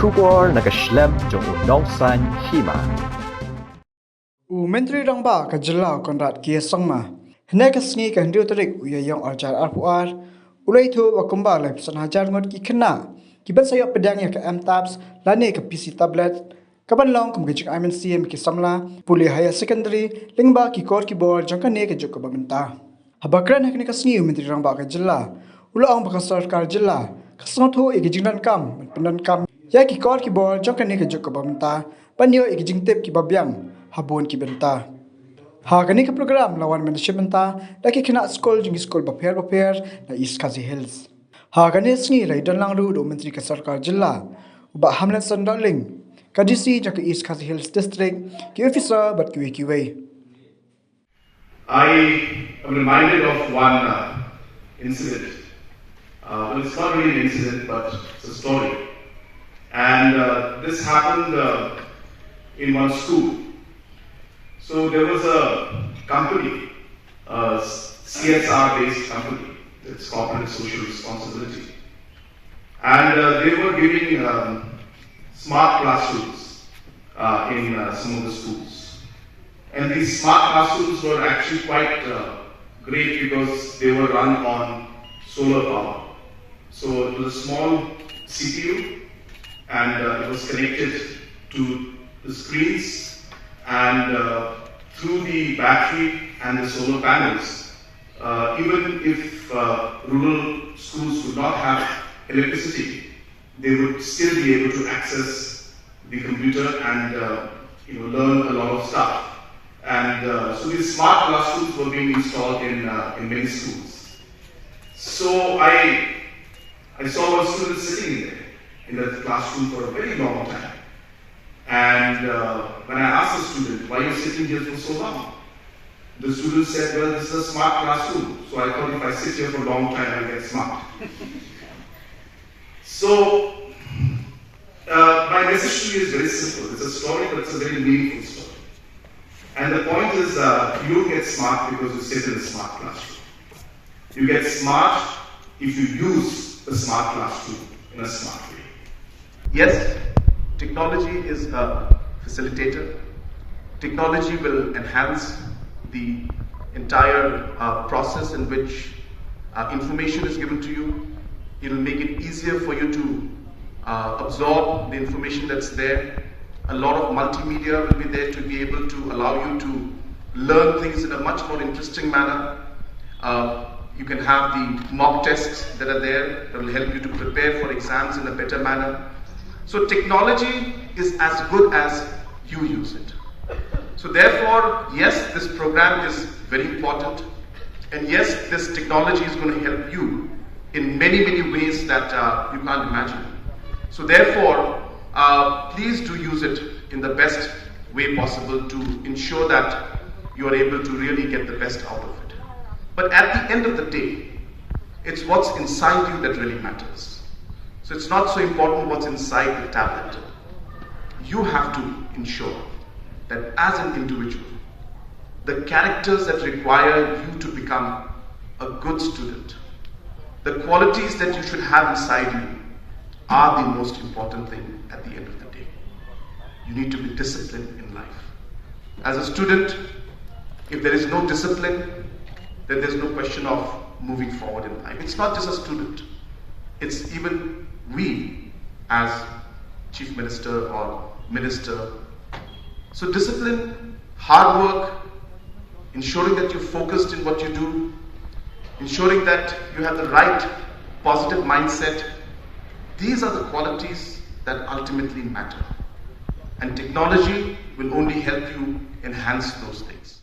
Kubor nakaslem jong udongsan Hima. Menteri Rangba ka Jilla Konrad Kia Sangma. Hne ka sngi ka hindu tarik uyayong arjar arpuar. Ulai thu wakumba lai pesan hajar ngut ki Khynnah. Kibat sayok pedang ya ka M-Tabs lane ka PC tablet. Kaban long kum gijik aimen CM ki samla. Pule higher secondary lingba ki kor ki bor jangka ne ka juk ka baminta. Habakran hakni ka sngi Menteri Rangba ka Jilla. Ulang baka Sorkar Jilla. Kasngot ho igijingnan kam pendan kam. Ya ki kor ki bor jangka ne ka juk ka baminta. Panyo igijing tip ki babyang. Habun ki benta. Ha kani ka program lawan mention benta laki Khynnah school jing school baper na East Khazi Hills. Ha kani sngi lai dan lang ru do menteri ka Sorkar Jilla. Uba Hamlet Sandaling. Kadisi jak East Khazi Hills district ki officer but QA. I am reminded of one incident. Well, it's not really an incident, but it's a story. And this happened in one school. So there was a company, a CSR-based company, it's corporate social responsibility, and they were giving smart classrooms in some of the schools. And these smart classrooms were actually quite great because they were run on solar power. So it was a small CPU, and it was connected to the screens. And through the battery and the solar panels, even if rural schools would not have electricity, they would still be able to access the computer and learn a lot of stuff. And so these smart classrooms were being installed in many schools. So I saw one student sitting in the classroom for a very long time. And when I asked the student, why are you sitting here for so long? The student said, well, this is a smart classroom. So I thought if I sit here for a long time, I'll get smart. So my message to you is very simple. It's a story, but it's a very meaningful story. And the point is, you don't get smart because you sit in a smart classroom. You get smart if you use the smart classroom in a smart way. Yes, technology is a facilitator. Technology will enhance the entire process in which information is given to you. It will make it easier for you to absorb the information that's there. A lot of multimedia will be there to be able to allow you to learn things in a much more interesting manner. You can have the mock tests that are there that will help you to prepare for exams in a better manner. So technology is as good as you use it. So therefore, yes, this program is very important. And yes, this technology is going to help you in many, many ways that you can't imagine. So therefore, please do use it in the best way possible to ensure that you are able to really get the best out of it. But at the end of the day, it's what's inside you that really matters. So it's not so important what's inside the tablet. You have to ensure that as an individual, the characters that require you to become a good student, the qualities that you should have inside you are the most important thing at the end of the day. You need to be disciplined in life. As a student, if there is no discipline, then there's no question of moving forward in life. It's not just a student. It's even we as chief minister or minister. So discipline, hard work, ensuring that you're focused in what you do, ensuring that you have the right positive mindset. These are the qualities that ultimately matter. And technology will only help you enhance those things.